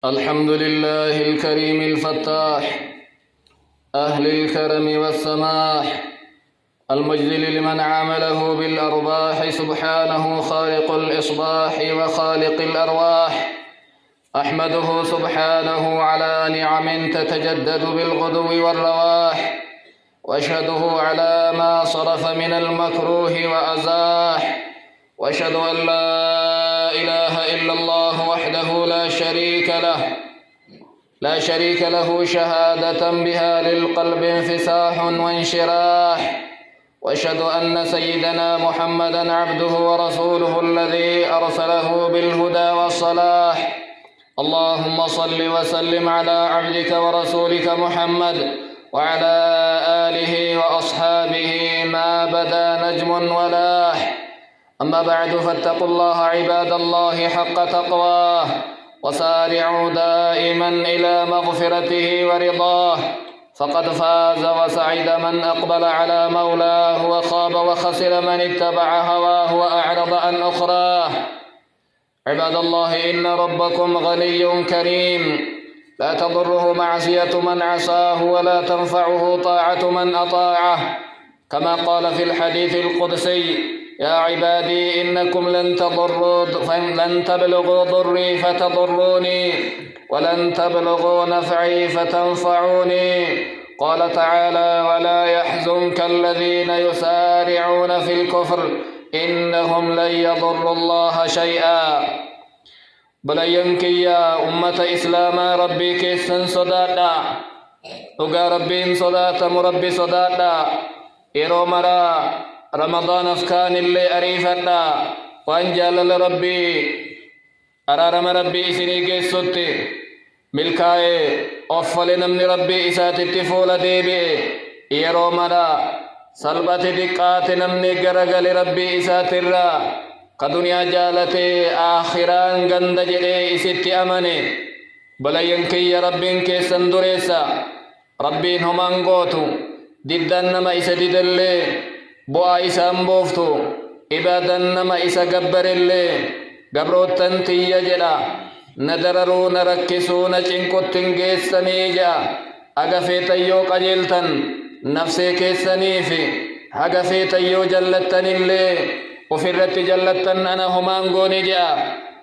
الحمد لله الكريم الفتاح أهل الكرم والسماح المجزل لمن عامله بالأرباح سبحانه خالق الإصباح وخالق الأرواح. أحمده سبحانه على نعم تتجدد بالغدو والرواح، وأشهده على ما صرف من المكروه وأزاح، وأشهد أن لا إله إلا الله وحده لا شريك له شهادة بها للقلب انفساح وانشراح، وأشهد أن سيدنا محمدًا عبده ورسوله الذي أرسله بالهدى والصلاح. اللهم صل وسلم على عبدك ورسولك محمد وعلى آله وأصحابه ما بدا نجم ولاح. أما بعد، فاتقوا الله عباد الله حق تقواه، وسارعوا دائما إلى مغفرته ورضاه، فقد فاز وسعد من أقبل على مولاه، وخاب وخسر من اتبع هواه وأعرض عن أخراه. عباد الله، إن ربكم غني كريم، لا تضره معصية من عصاه ولا تنفعه طاعة من أطاعه، كما قال في الحديث القدسي: يا عبادي إنكم لن تبلغوا ضري فتضروني، ولن تبلغوا نفعي فتنفعوني. قال تعالى: ولا يحزنك الذين يسارعون في الكفر إنهم لن يضروا الله شيئا. بلينك يا أمة إسلام، ربي كيسن صدادا وقا ربين صداتا مربي صدادا. إرو مرا رمضان أفكان اللي أريفتا وأن جلل ربي أرارم ربي إسني كيسوتي ملكاي أفل نمني ربي إسات التفول ديبي. إرو مرا سلبت دقات نمني غرغل ربي إسات الرا كدنيا جالتي آخران غند جدي إسيتي أمني. بلينكي يا ربين كيسن دريسا ربين هم أنغوتو ددن نما إسا ددلي بوا إسا أمبوفتو إبادن نما إسا قبر اللي قبروتن تيجلا ندررو نركسو نچنكو تنگيسني جا أغفيت يو قجلتن نفسي كيسني في أغفيت يو جلتن اللي وفرت جلتن أنا هم أنغوني جا.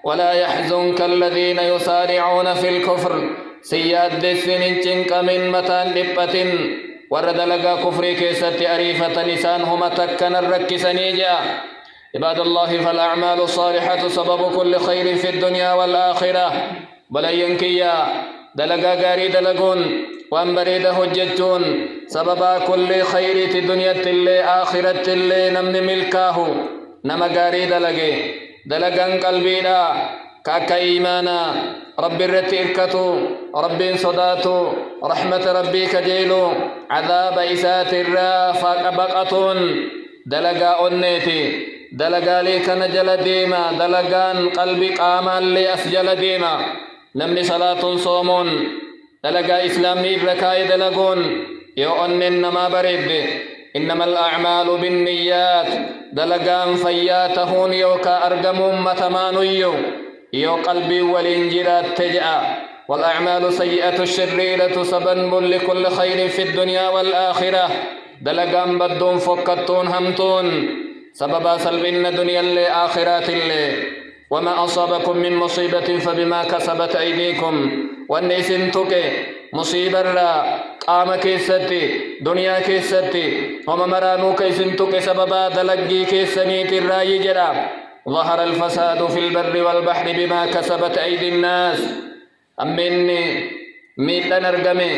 ولا يحزنك الذين يسارعون في الكفر سياد دسن چنك من متان لبتن ورد لغا كفري كيست أريفة لسان هم تكن الركسني جا. عباد الله، فالأعمال الصالحة سبب كل خير في الدنيا والآخرة. بلينكيا دلغا غاري دلغون وان بريد هجتون سببا كل خير في الدنيا تلي آخرة تلي نمن ملكاه. نما غاري دلغان قلبينا كاكا إيمانا ربي الرتئركتو ربي صداتو رحمة ربي كجيلو عذاب إسات الرافق بقطون دلقا أنيتي دلقا ليك نجل ديما دلقان قلبي قاما لي أسجل ديما. نمني صلاة صومون دلقا إسلامي الركاي دلقون يو أنما برد. إنما الأعمال بالنيات دلقان فياتهون يوكا أرقمون متمانيو يو قلبي والإنجرات تجأ. والأعمال سيئة الشريرة سبب لكل خير في الدنيا والآخرة. دلقان بدون فكتون همتون سببا سلبين دنيا اللي آخرات اللي. وما أصابكم من مصيبة فبما كسبت أيديكم. والنسين توكي مصيبة را قام كيستي دنيا كيستي وما مرانو كيسن توكي سببا دلقي كيسنيت الرأي جرا. ظهر الفساد في البر والبحر بما كسبت أيدي الناس. أمني ميتا نرقمي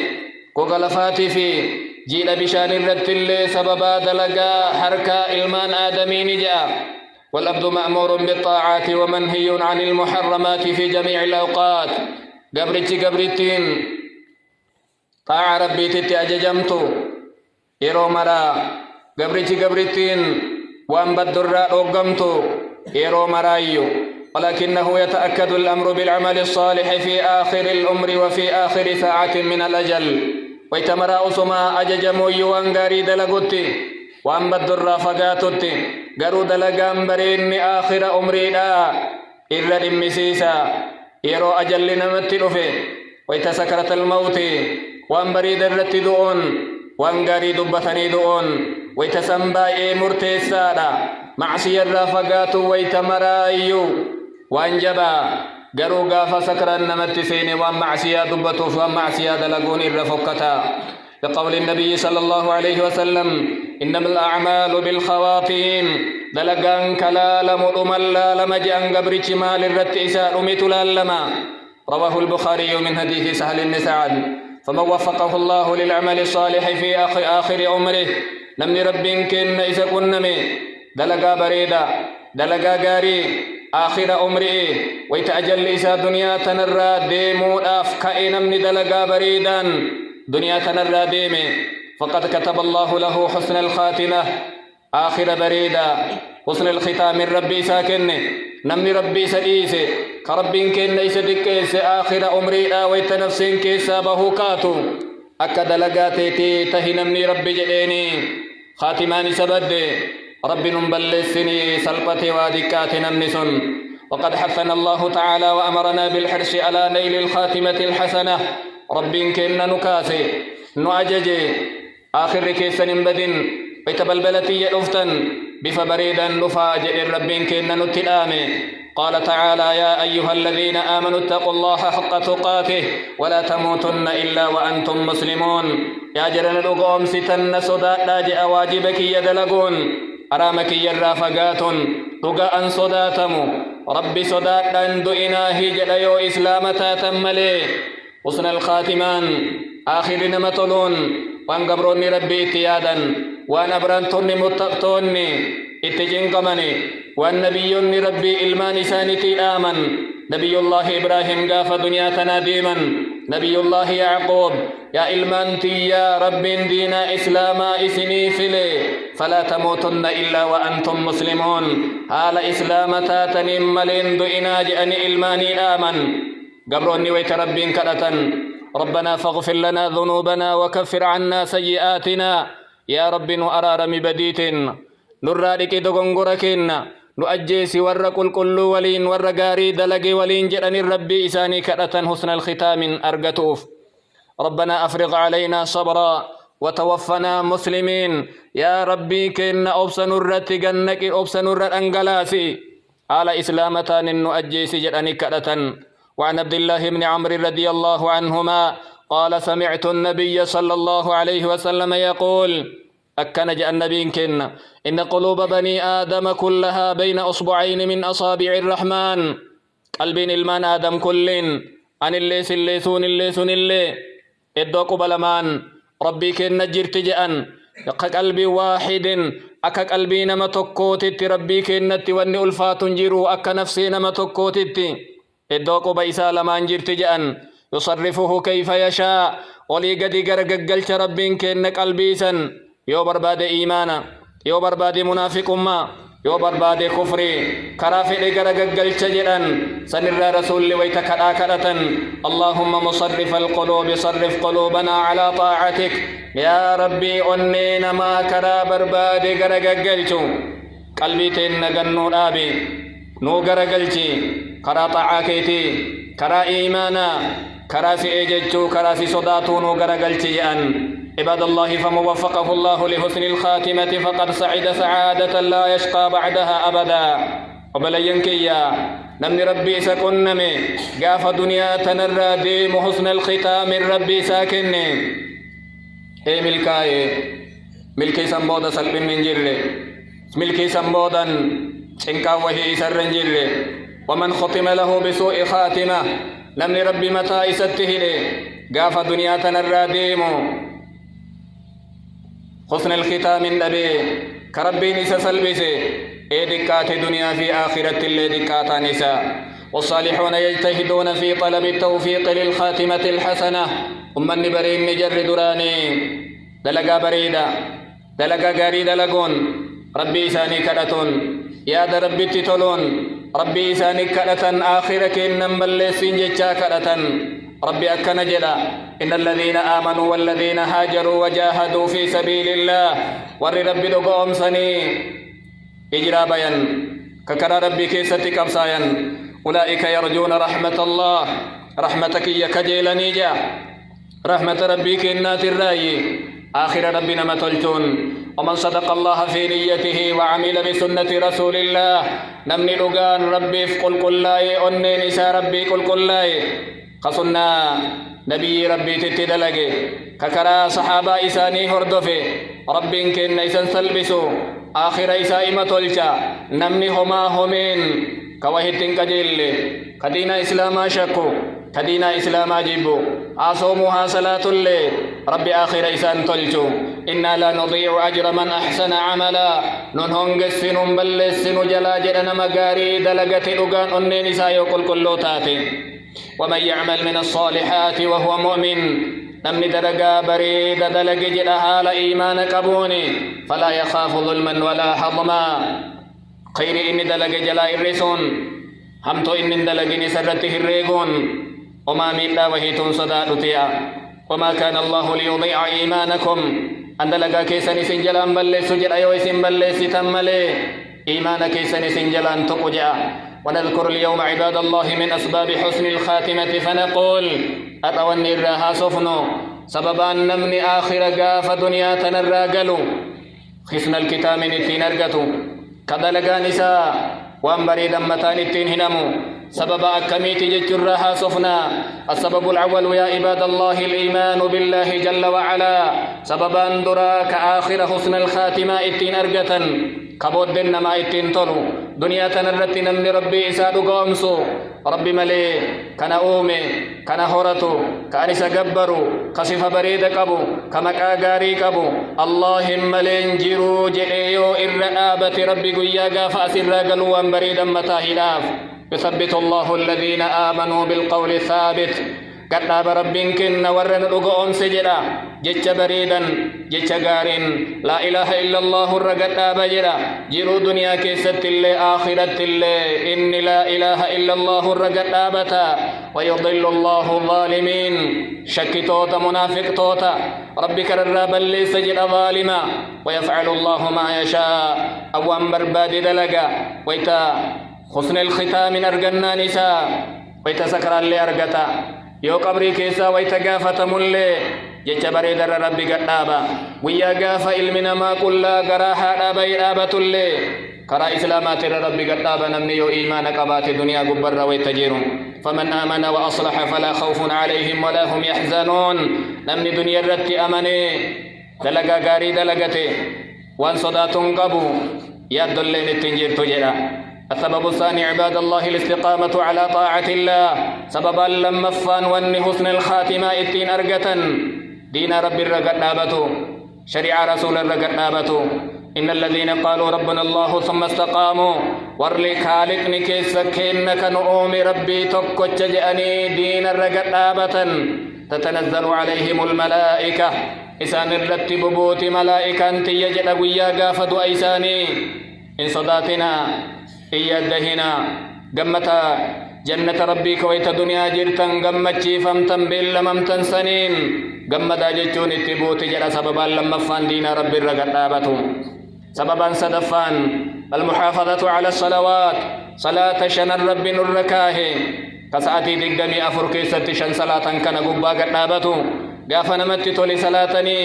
كوغلفاتي في جيل بشان الرد اللي سببا دلقا حركة إلمان آدمين جاء. والأبد مأمور بالطاعات ومنهي عن المحرمات في جميع الأوقات. قبرتين طاع ربي تتأججمتو إيرو مرا قبرتين وأن بدر أوقمتو إيرو مرايو. ولكنه يتأكد الأمر بالعمل الصالح في آخر الأمر وفي آخر ساعة من الأجل. ويتمرا أسما أججمو يوان غاري دلقوتي وأن بدر فقاتوتي قرو دلقان برين آخر أمري لا إلا دمسيسا يرو أجل نمت رفه ويتسكرة الموت وان بريد الرتدؤون وان غاري دبتني دؤون ويتسنبا مرتسادا معصية الرافقات ويتمرايو وان جبا قروا قافا سكرا نمت سيني وان معصية دبتوف وان معصية دلقون الرفقتا لقول النبي صلى الله عليه وسلم إنما الأعمال بالخواتيم دلقان كلال مؤملا لما جأن قبرش مال الرتئساء متلالما رواه البخاري من حديث سهل بن سعد فمن وفقه الله للعمل الصالح في آخر عمره نمني رب كن إذا كنمي دلقا بريدا دلقا قاري آخر عمره ويتأجل إذا دنيا تنرى ديمو أفكأ نمني دلقا بريدا دنيا تنرى ديمي فقد كتب الله له حسن الخاتمة آخر بريدا حسن الختام ربي ساكن نمني ربي سديس كربين كن ليس دكيس آخر عمري ويتنفسين كيسا بهوكاتو أكد لقاتي تهي نمني ربي جديني خاتمان سبد ربي نبلسني سلطتي ودكات نمنسن وقد حثنا الله تعالى وأمرنا بالحرص على نيل الخاتمة الحسنة ربي كن نكاسي نعججي آخر كيسن بدن ويتبلبلتي يدفتن بفبريدا نفاجئ ربين كن نتلامي قال تعالى يا أيها الذين آمنوا اتقوا الله حق تقاته ولا تموتن إلا وأنتم مسلمون يا جرن لقوم ستن صداء لاجئ واجبك يدلقون أرامك يرافقات لقاء صداتم ربي صداء لندو إناهي جليو إسلامتا تملي حسن الخاتمان آخر نمتلون وان قبروني ربي اتيادا وان أبرانتوني متقتوني اتجنقمني وان نبيوني ربي إلمان سانتي آمن نبي الله إبراهيم قاف دنيا تناديما نبي الله يعقوب يا إلمانتي يا رب دينا إسلاما إسني فلي فلا تموتن إلا وأنتم مسلمون هال إسلامتا تنملين دو إناج أني إلماني آمن قبروني ويتربين كرة ربنا فاغفر لنا ذنوبنا وكفر عنا سيئاتنا يا رب نؤرار مبديت نرادك دغنغركن نؤجيسي ورقل كل ولين ورقاري دلقي ولين جرن الربي إساني كرة حسن الختام أرقتوف ربنا أفرغ علينا صبرا وتوفنا مسلمين يا ربي كن أبسن الرت جنك أبسن الرت أنجلاسي على إسلامتان نؤجيسي جرن كرة وعن عبد الله بن عمرو رضي الله عنهما قال سمعت النبي صلى الله عليه وسلم يقول أكن جاء النبي كن إن قلوب بني آدم كلها بين أصبعين من أصابع الرحمن قلبين المان آدم كلين عن اللي سلسون اللي سن اللي إدوك بلمان ربي كن جرت جأن قلبي واحد أكا قلبي نما تكوتت ربي كنت واني ألفات جيرو أكا نفسي نما تكوتت إدوك بيسا لمان جرت جأن يصرفه كيف يشاء ولي قد قرقلت ربي كن قلبيسا يو برباد إيمانا يو برباد منافق ما يو برباد كفري كرافي قرقل شجرا سنر رسول ويتكراكرة اللهم مصرف القلوب صرف قلوبنا على طاعتك يا ربي أنينا ما كرا برباد قرقل قلبي تنقنو رابي نو قرقل كرا طاعكيتي كرا إيمانا كرا سيججو كرا صداتو نو قرقل جيئا عباد الله فمن وفقه الله لحسن الخاتمة فقد سعد سعادة لا يشقى بعدها أبدا وبلين كيا نمني ربي سكنمي قاف دنيا تنرى ديم حسن الختام ربي ساكني اي ملكي سنبودا سلبين ننجر ملكي سنبودا شنكا وهي سر ننجر ومن ختم له بسوء خاتمة نمني ربي متى إستهلي قاف دنيا تنرى ديمو حسن الختام النبي كربي نسا سلبسي اي دكات دنيا في آخرة اللي دكات نساء والصالحون يجتهدون في طلب التوفيق للخاتمة الحسنة أمن برين نجر دراني دلقا بريدا دلقا قاري دلقون ربي إساني كرتون يا دا ربي تتلون ربي إساني كرتن آخرك إنم بلسين جتشا كرتن ربي أكن جدا إن الذين آمنوا والذين هاجروا وجاهدوا في سبيل الله ور ربي دقوم سني إجرا بيان ككرا ربي كيستي كبسايا أولئك يرجون رحمة الله رحمتك يكجيل نيجا رحمة ربك النات الرأي آخر ربنا ما تلتون ومن صدق الله في نيته وعمل بسنة رسول الله نمني لغان ربي في قل لاي أني نساء ربي قل لاي قصنا نبي ربي تتدلقي ككرا صحابة إساني هردفي ربي كن إسان سلبسو آخر إسائمة تلشا نمني هما همين كوهتين كجيل كدينا إسلاما شكو كدينا إسلاما جيبو أصومها صلاة الليل ربي آخر إسان تلشو إنا لا نضيع أجر من أحسن عملا ننهنگ السنم بل السن جلا جرنا مغاري دلغت لغان أني نساء يقول كل تاتي ومن يعمل من الصالحات وهو مؤمن نمني درجا بريد دلق جلها لإيمان كبوني فلا يخاف ظلما ولا حظما خير إني دلق جلا الرسون همتو إني دلق نسرته الريقون وما ميلا وهيتون صدادتيا وما كان الله ليضيع إيمانكم أن دلق كيساني سنجلان بل سجر أيويسن بل ستملي إيمان كيساني سنجلان تقجع ونذكر اليوم عباد الله من أسباب حسن الخاتمة فنقول أتوني الراها صفنو سببا نمني آخر قاف دنيا تنراقلو خسن الكتام نتين أرقتو كدلقا نساء وأنبري دمتان التين هنمو سبب أكميت ججرها صفنا السبب الأول يا عباد الله الإيمان بالله جل وعلا سببا دراك آخر حسن الخاتمة التين أرقتا كبود نما اتين تلو دنيا تنرت نمني ربي إسادو قومسو ربي ملي كان أومي كان هورتو كأنسا قبرو قصف بريد كبو كمكا غاري كبو اللهم لين جيرو جئيو إرآبة ربي قياقا فأسر قلوا بريدا متاهلاف يثبت الله الذين آمنوا بالقول الثابت قد ربين كن ورن رقون سجرا جيش بريدا جيش غارين لا إله إلا الله الرقد بجرا جيرو دنيا كيست اللي آخرت اللي إن لا إله إلا الله الرقد بتا ويضل الله الظالمين شك توتا منافق توتا ربك الرب اللي سجر ظالما ويفعل الله ما يشاء أو أمبر باد دلقا ويتا حسن الختام أرقنا نساء ويتا سكر اللي أرقتا يو قبري كيسا ويتقافة ملي جيش بريد ربي قدابا ويا قافة علمنا ما كلا قراها دابا يرابة اللي قرا إسلامات ربي قدابا نمني يو إيمان قبات دنيا قبر ويتجيرون فمن آمن وأصلح فلا خوف عليهم ولا هم يحزنون نمني دنيا رتي أمني دلقا قاري دلقتي وان صداتون قبو يد اللين التنجير تجرا السبب الثاني عباد الله الاستقامة على طاعة الله سببا لما فان وان حسن الخاتمة اتين أرقة دين رب الرقد نابتو شريع رسول الرقد نابتو إن الذين قالوا ربنا الله ثم استقاموا ورلي خالق نكيس كينك نؤوم ربي تكوچ جأني دين الرقد نابة تتنزل عليهم الملائكة إسان الرتب بوت ملائكة تيجد ويا قافة أيساني إن صداتنا إيادهنا قمتا جنة ربي كويت دنيا جرتن قمتشي فمتن باللممتن سنين قمتا جتشون اتبوت جرى سببا لما فان دين ربي الرقد آبتو سببا صدفان المحافظة على الصلوات صلاة شن الرب الركاه كساتي دقمي أفركي ستشن صلاة كان قبا قد آبتو قاف نمت تولي صلاتني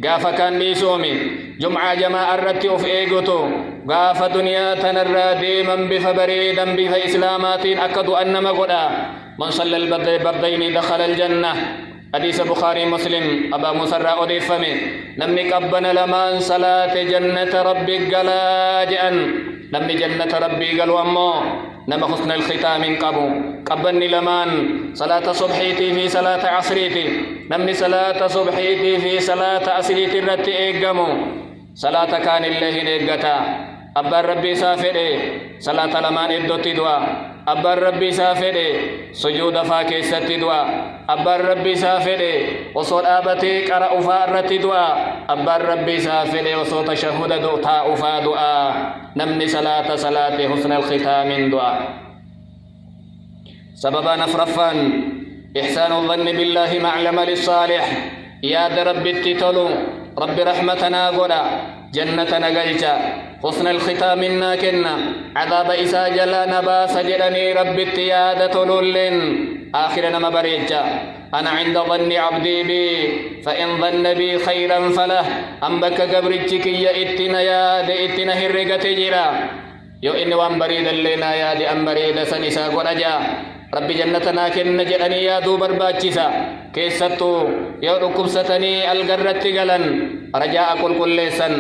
قاف كان لي سومي جمعة جماعة الرتي أف إيغوتو قاف دنيا تنرى ديما بفبريدا بفإسلامات أكد أنما قدا من صلى البردين دخل الجنة حديث بخاري مسلم أبا مسرى أضيفمي نمني قبنا لمن صلاة جنة ربي قلاجئا نمني جنة ربي قالوا أمو نما حسن الختام قبو قبني لمن صلاة صبحيتي في صلاة عصريتي نمني صلاة صبحيتي في صلاة عصريتي رتي إيقامو صلاة كان الله نيقتا أبا ربي سافره صلاة لمن إدوتي دوا أبا ربي سافره سجود فاكي ستي دوا أبا ربي سافره وصول آبتي قرأ فارتي دوا أبا ربي سافره وصول تشهد دوتا أفا دوا نمني صلاة حسن الختام دوا سببا نفرفان إحسان الظن بالله مع العمل الصالح يا رب التتلو رب رحمتنا قدا جنتنا قلتا حسن الختام كنا عذاب إسا جلا نبا سجدني رب التيادة لولن آخرنا مبريجا أنا عند ظن عبدي بي فإن ظن بي خيرا فله أنبك قبرتك يا إتنا يا دي إتنا هرقة جرا يو إن وان بريد اللينا يا دي أن بريد سنسا قرجا ربي جنتنا كن جدني يا دو برباچسا كيستو يو ركبستني القرت قلن رجاء كل سن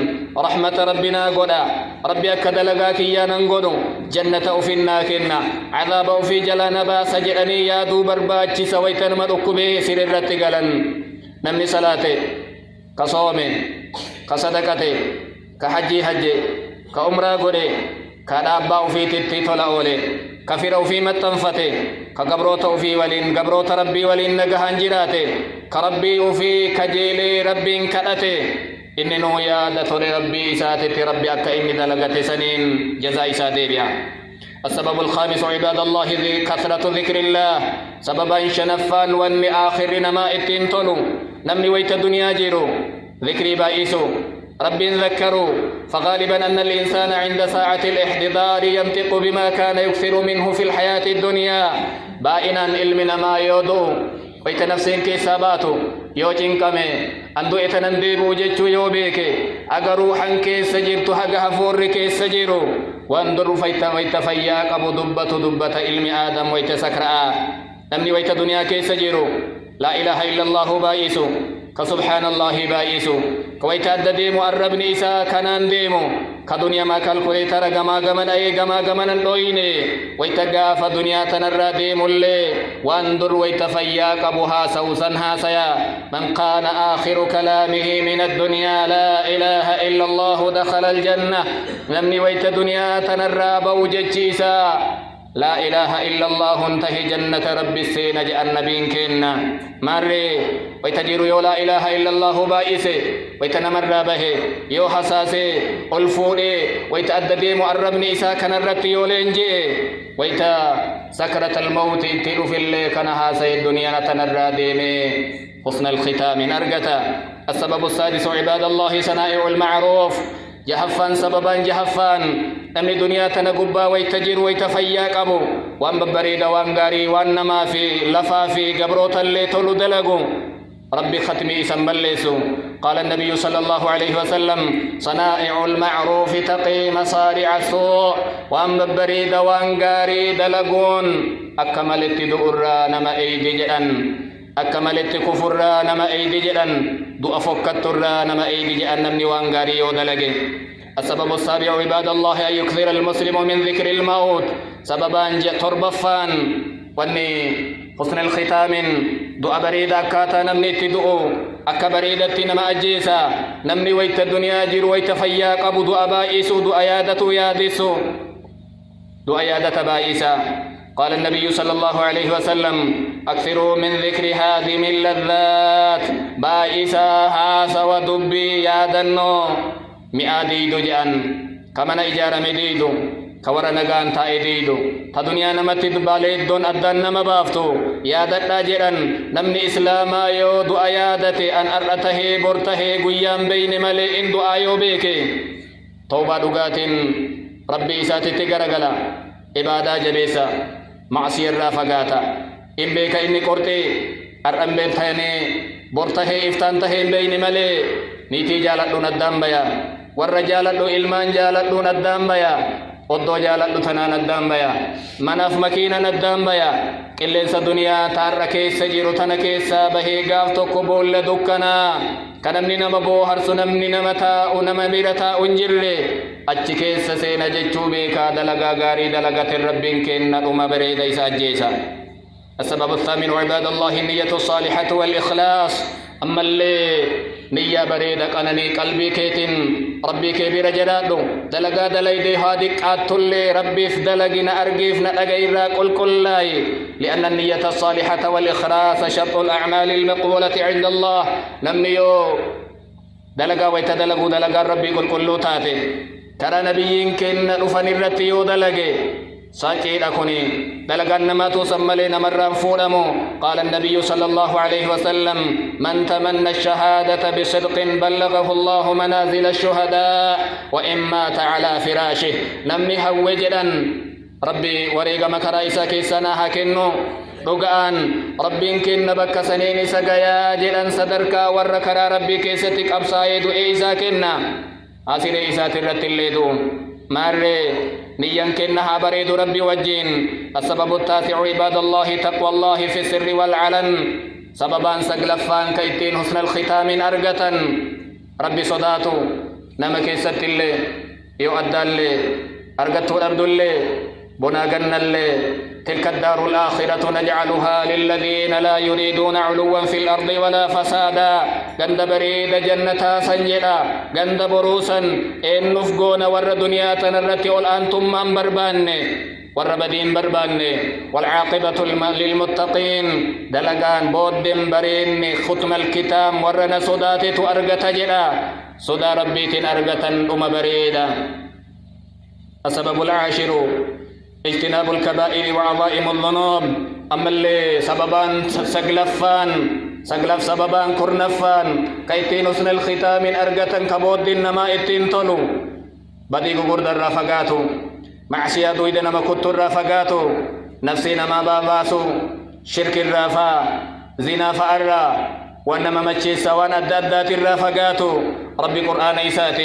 رحمة ربنا قدا ربي أكدلقاك يا ننقدو جنة أفنا كنا عذاب في جلان باس جدني يا دو برباچسا ويتن مدكبه سررت قلن نمني صلاتي كصوم كصدقة كحجي حجي كعمرة قدي كدابا في تتطلع أولي كفر في متنفتي كقبروت في ولين قبروت ربي ولين نجهان جراته كربي في كجيلي ربي كأتي إنه يا دتور ربي ساتي ربي أكا إني دلقت سنين جزاء ساديبيا السبب الخامس عباد الله كثرة ذكر الله سببا شنفان واني آخرنا ما اتنطلوا نمني ويت الدنيا جيرو ذكري بائسو رب ذكروا فغالبا أن الإنسان عند ساعة الاحتضار ينطق بما كان يكثر منه في الحياة الدنيا بائنا علمنا ما يودو ويت نفسين كيساباتو يوجين كمي أندو إتننديبو جيتشو يوبيك أغروحا كيس جيرتو حقها فور كيس جيرو واندر ويت فياك أبو دبة علم آدم ويت سكراء نمني ويت دنيا كيس جيرو لا إله إلا الله بائسو كسبحان الله بائسو كويت أدديمو الرب نيسا كنان ديمو كدنيا ما كالكولي ترى غما غمن أي غما غمن اللويني ويتقاف دنيا تنرى ديمو اللي واندر ويتفياك أبوها سوسن هاسيا من كان آخر كلامه من الدنيا لا إله إلا الله دخل الجنة نمني ويت دنيا تنرى بوججيسا لا إله إلا الله انتهي جنة رب السين جاء النبي كنا مري ويتجير يو لا إله إلا الله بائسي ويتنمر به يو حساسي الفوري ويتأددي مؤرب نيسا كنرت يولينجي ويتا سكرة الموت انتلو في اللي كنها سي الدنيا نتنرى ديمي حسن الختام نرقتا السبب السادس عباد الله سنائع المعروف جهفان سببا جهفان نمني دنيا تنقبا ويتجير ويتفياك أبو وان ببريد وان غاري وان نما في لفا في قبروتا اللي تولو دلقو ربي ختمي سنبلسو قال النبي صلى الله عليه وسلم صنائع المعروف تقي مصارع السوء وان ببريد وان غاري دلقون أكملت دؤرا نما ايدي جأن أكملت كفرا نما ايدي جأن دؤ فكترا نما ايدي جأن نمني وان غاري ودلقين السبب السابع عباد الله أن يكثر المسلم من ذكر الموت سببا تربفان واني حسن الختام دعا بريدا كاتا نمني تدعو أكا بريدة نما أجيسا نمني ويت الدنيا جير ويت فياك أبو دعا بائسو دعا يادة يادسو دعا يادة بائسا قال النبي صلى الله عليه وسلم أكثروا من ذكر هادم اللذات بائسا هاس ودبي يادنو مئاديدو جان كمن إجارة مديدو كورا نغان تايديدو تدنيا نمت باليدون أدن نما بافتو يادت جيران نمني إسلاما يو دعا يادتي أن أرأته برته قيام بين ملئ دعا يو بيكي توبة دقات ربي إساتي تقرقلا إبادة جبيسا معصير رافقاتا إن بيك إني قرتي أرأم بيتهني برته إفتانته بين ملئ نيتي جالتو ندام بيا والرجالتو إلمان جالتو ندام بيا oddoo jaaladhu tanaa naddaan baya manaaf makiina naddaan baya qilleensa duniyaa taarra keessa jiru tana keessaa bahee gaaf tokko boolla dukkanaa kan namni nama booharsu namni nama taa'u nama bira taa'u hin jirre achi keessa seena jechuu beekaa dalagaa gaarii dalagatin rabbiin kenna dhuma bareeda isa ajjeesa. السبب الثامن عباد الله النية الصالحة والإخلاص أما اللي نية بريدة قنني قلبي كيتن ربي كبير جرادو دلقا دليدي هادك آتولي ربي فدلقنا أرقفنا أغيرا كل لأن النية الصالحة والإخلاص شرط الأعمال المقبولة عند الله نمنيو دلقا ويتدلقوا دلقا ربي كل تاتي ترى نبيين كن نفن الرتيو دلقي ساكي لكني دلقان ما تسمى مرة فولمو. قال النبي صلى الله عليه وسلم من تمنى الشهادة بصدق بلغه الله منازل الشهداء وإن مات على فراشه. نمي هوجدا ربي وريق مكرايسا كيسانا هكنو رقان ربين كن بك سنين سقيا جلن صدركا وركرا ربي كيستك أبسايد إيسا كنا أسير إيسا ترت الليدو ماري نيان كنها بريد ربي وجين. السبب التاسع عباد الله تقوى الله في السر والعلن. سببان سقلفان كيتين حسن الختام أرقة ربي صداتو نما كيست اللي يؤدى اللي أرقته الأرض اللي بناقن اللي. تلك الدار الآخرة نجعلها للذين لا يريدون علوا في الأرض ولا فسادا. قند بريد جنة سنجلا قند بروسا إن نفقون ور دنيا تنرتي والأنتم من بربان ور بدين بربان. والعاقبة للمتقين دلقان بود برين ختم الكتاب ورنا صدات أرقة جلا صدا ربيت أرقة بريدا. السبب العاشر اجتناب الكبائر وعظائم الذنوب. أما اللي سببان سقلف سببان كرنفان كيتين حسن الختام أرقة كبود إنما اتين طلو بدي قرد الرافقاتو معصية دويد نما كتو الرافقاتو نفسي نما باباسو شرك الرافا زنا فأرى وانما مجيسا وان أدادات الرافقاتو. ربي قرآن إسات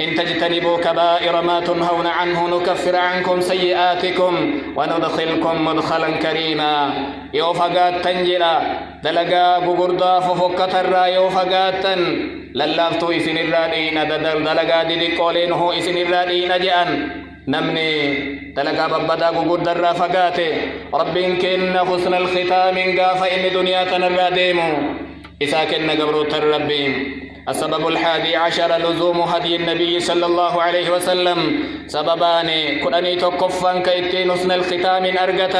إن تجتنبوا كبائر ما تنهون عنه نكفر عنكم سيئاتكم وندخلكم مدخلا كريما. يوفقات تنجلا دلقا قردا ففكت الرا يوفقات للافتو إسن الرادين دلقا ديدقولين هو إسن الرادين جأن نمني دلقا ببدا قردا الرافقات. ربي كن حسن الختام قاف إن دنيا تنراديمو إساكن قبروت الربين. السبب 11 لزوم هدي النبي صلى الله عليه وسلم. سببان كنني تكفان كيتين حسن الختام أرقة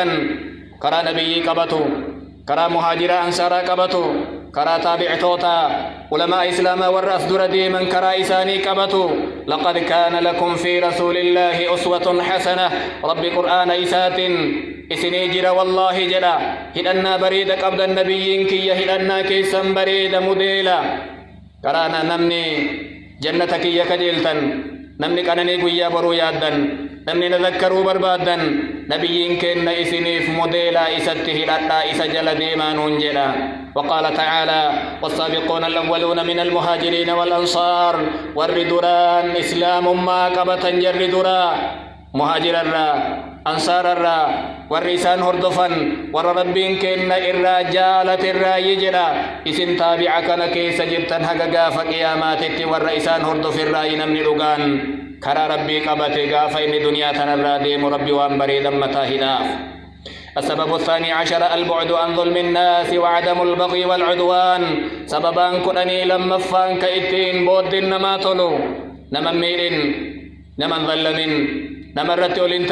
كرا نبي قبتو كرا مهاجر أنصار قبتو كرا تابع توتا علماء إسلام والرأس دردي من كرا إساني قبتو. لقد كان لكم في رسول الله أسوة حسنة. رب قرآن إسات إسني جرى والله جلا هدنا بريد قبل النبيين كي هدنا كيسا بريد مديلا. كرانا نمني جنتك يكجلتن نمني كانني قويا برو يادن نمني نذكروا بربادن نبيين كن إسنيف مديلا إسته لأتا إسجل ديمان جلا. وقال تعالى والسابقون الأولون من المهاجرين والأنصار والردران إسلام ما قبتا جردرا مهاجر الرا أنصار الرا والرسان هردفا ور ربين كن إرا جالة الرا يجرا إسن تابعك نكيس جبتا هقا فقيامات والرئيسان هردف الرا ينمني لغان كرا ربي قبتي قافا إن دنيا تنرى ديم ربي وان بريدا متاهداف. السبب 12 البعد عن ظلم الناس وعدم البغي والعدوان. سببان كنني لما فان كإتين بود نما تلو نمن ميرين نمن ظلمين نمن رتولين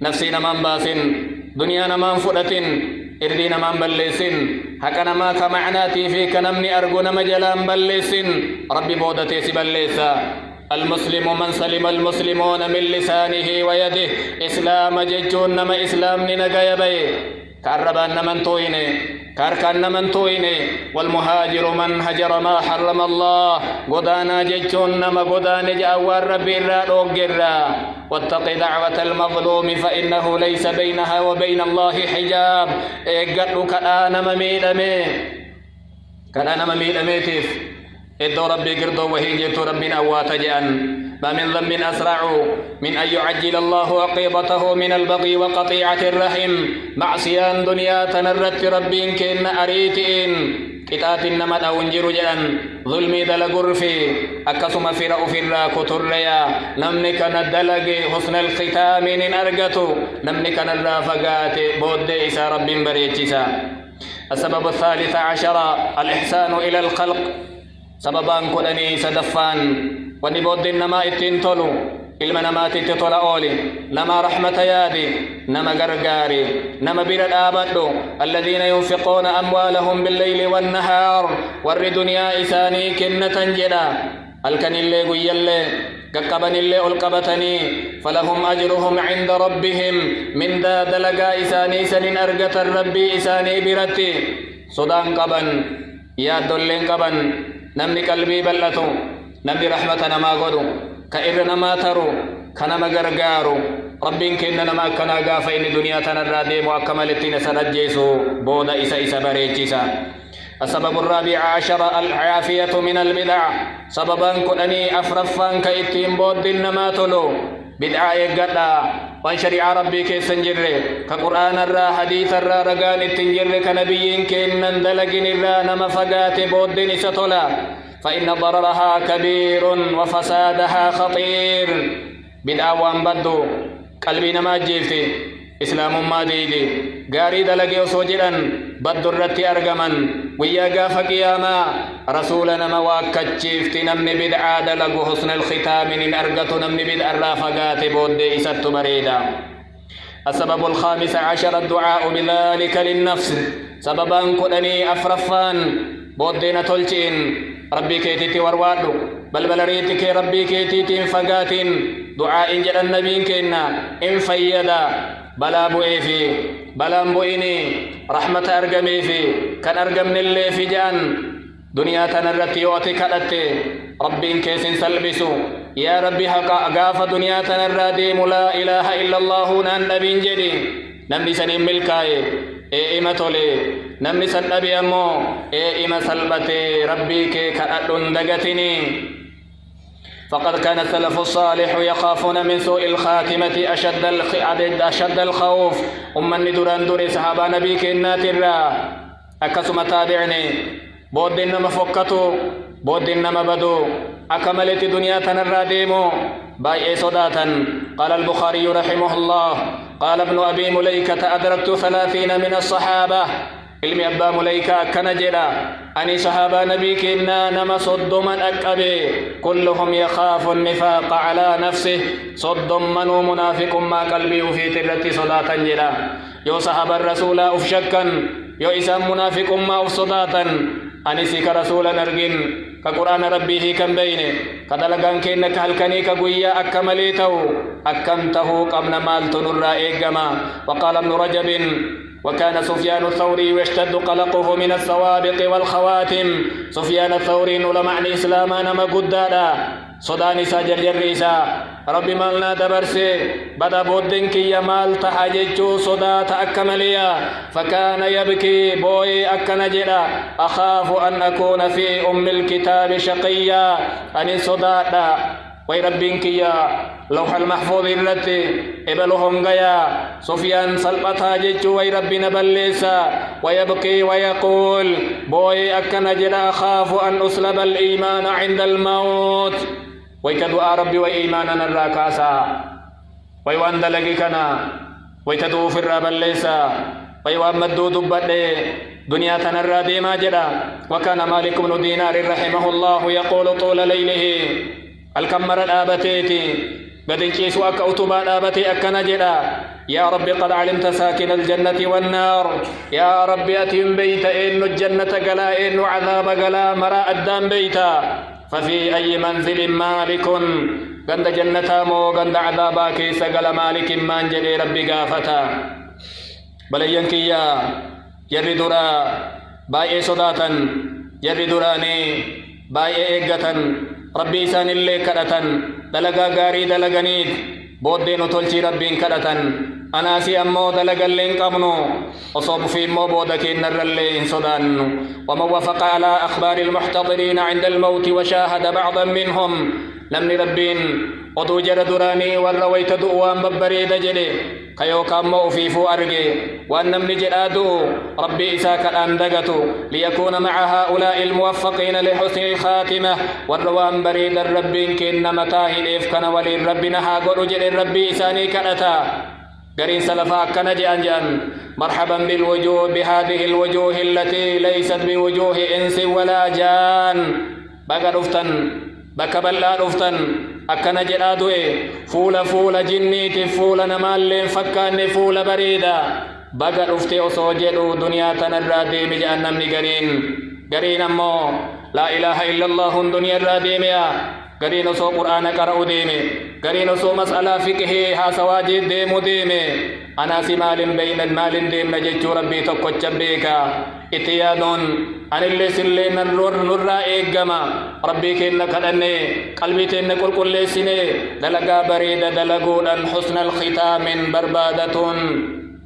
نفسي نمان باسن دنيا نمان فؤتن إردي نمان بلسن حكا نما كمعناتي في كنمني أرجو نمجلان بلسن ربي بودتي سبلسا. المسلم من سلم المسلمون من لسانه ويده. إسلام ججون نما إسلام ننقى يبي كاربان نمن تويني كاركان نمن تويني. والمهاجر من هجر ما حرم الله. قدانا ججون نما قدان جاوار ربي الرادوك جرا. واتق دعوة المظلوم فإنه ليس بينها وبين الله حجاب. إيقاتلو كأنا مميل أميتف إدو ربي قردو وهي جيتو ربي أوات جأن. ما من ذنب أسرع من أن يعجل الله عقيبته من البغي وقطيعة الرحم. معصيان دنيا تنرت ربي كإن أريتين كتات نمت أو انجر جأن. ظلمي دلقر في أكسم فرأ فرا كتريا. نمنك ندلق حسن الختام أرقتو نمنك الرافقات بود إسا ربي بريتشسا. السبب 13 الإحسان إلى الخلق. سببان كدني سدفان وني بود نما اتين تولو ilma namaatitti tola ooli nama rahmata yaadi nama gargaari nama bira dhaabadhu alladhiina yunfiquuna amwaalahum billayli wannahaar warri duniyaa isaanii kennatan jedha halkanillee guyyallee قبن اللي القبتني فلهم أجرهم عند ربهم من دا دلقا إساني سنين أرقة الربي إساني برتي صدان قبن يا دولين قبن نمني قلبي بلتو نمني رحمتنا ما قدو كإرنا ما ترو كنما غرغارو ربين كننا ما كنا غافا إن دنيا تنرادي وأكملتين سنجيسو بودا إسا بريتشيسا السبب الرابع عشر العافية من البدع سببا كنني أفرفان كإتين بود النما تلو بدعا يقدا وان شريع ربي كيسن جره كقرآن الرا حديث الرا رقان التنجر كنبيين كنن دلقين الرا نما فقات بود نستولا فإن ضررها كبير وفسادها خطير بدعا وان بدو قلبي نما جيفتي إسلام ما ديدي غاري دلقي وسوجرا بدو الرتي أرقمن ويا قاف قياما رسولنا مواكتشيفت نمني بدعا دلقو حسن الختام من أرقة نمني بدعا الرافقات بود إسات بريدا السبب الخامس عشر الدعاء بذلك للنفس سببا كنني أفرفان بودنا تلتين ربي كيتي وروادو بل ريتك ربي كيتي فقاتين دعاء جل النبي كنا إن فيدا بلا بوئي بلا بوئني رحمة أرقمي في كان أرقمني اللي في جان دنيا تنرتي يوتي كالتي ربي كيس سلبسو يا ربي حقا أقاف دنيا تنردي لا إله إلا الله نان نبي جدي نمني سنين ملكاي إيما تولي نمني سن نبي أمو إيما سلبتي ربي كي كأدن دقتني فقد كان السلف الصالح يخافون من سوء الخاتمة أشد الخوف أمني دران دوري صحابة نبي كنات الرا أكسم تابعني بودن مفكتو بودن مبدو أكملت دنيا تنرى ديمو باي صداتا قال البخاري رحمه الله قال ابن أبي مليكة أدركت 30 من الصحابة علم أبا مليكة كنجلا أني صحابة نبيك إنا نما صد من أكبي كلهم يخاف النفاق على نفسه صد من منافق ما قلبي في تلتي صداتا جلا يو صحابة الرسول أفشكا يو إسام منافق ما أفصداتا أني سيك رسولا نرقين كقرآن ربيه كم بينه كدلقان كينك هلكني كقويا أكمليته أكمته قمن مال تنر إيقما وقال ابن رجب وكان سفيان الثوري يشتد قلقه من السوابق والخواتم سفيان الثوري علماء الإسلام نما قدادا صداني ساجر جريسا ربي مالنا دبرسي بدا بودن كي مال تحاججو صدا تأكمليا فكان يبكي بوي أكنجلا أخاف أن أكون في أم الكتاب شقيا أن صدادا وي ربين كيا لوح المحفوظ التي إبلهم غيا سفيان سلبتا جيجو وي ربنا بليسا ويبكي ويقول بوي أكنجل أخاف أن أسلب الإيمان عند الموت ويكدعا ربي وإيماننا الراكاسا ويوان دلقي كنا ويتدو في الراب الليسا ويوان مدو دبت دنيا تنرى ديما جدا وكان مالك بن دينار رحمه الله يقول طول ليله الكمر الآبتيتي قد انكيسوا أكأتبا الآبتي أكنجدا يا ربي قد علمت ساكن الجنة والنار يا ربي أتم بيت إن الجنة قلا إن عذاب قلا مراء الدام بيتا ففي أي منزل مالك قند جنة مو قند عذابا كيس قل مالك من جلي ربي قافتا بل ينكيا يردرا باي صداتا يردراني باي إيقتا ربي إسان اللي كرتن دلقا غاري دلقانيد بودين تلشي ربين كرتن أناسي أمو دلقا اللين قمنو أصاب في مو بودكين نر اللين صدان ومن وفق على أخبار المحتضرين عند الموت وشاهد بعضا منهم نمني ربين ودو جر دراني والرويت دؤوان ببريد جلي كيو كامو فيفو أرجي وأن نمني جرادو ربي إساك الأندقتو ليكون مع هؤلاء الموفقين لحسن الخاتمة والروان بريد الربين كن متاهي الإفكن ولي ربنا هاقر جل الربي إساني كنتا قرين سلفا كنجي أنجان مرحبا بالوجوه بهذه الوجوه التي ليست بوجوه إنس ولا جان بقى رفتن بكبل رفتن أكنا جرادوه فولا جنيت فولا نمال فكان فولا بريدا بقى رفتي أصوجلو دنيا تنرادي بجأنم نقرين قرين أمو لا إله إلا الله دنيا الراديميا قرين سو قرآن قرأ ديمي قرين سو مسألة فقه ها سواجد ديمو ديمي أنا سمال بين المال ديم نجيت ربي تقوى بيكا اتياد أن اللي سلين نور إيقما ربي كينك أني قلبي تينك كل سنة دلقا بريدة دلقولا حسن الختام بربادة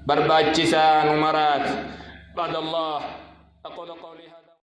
برباد جسان ومرات بعد الله أقول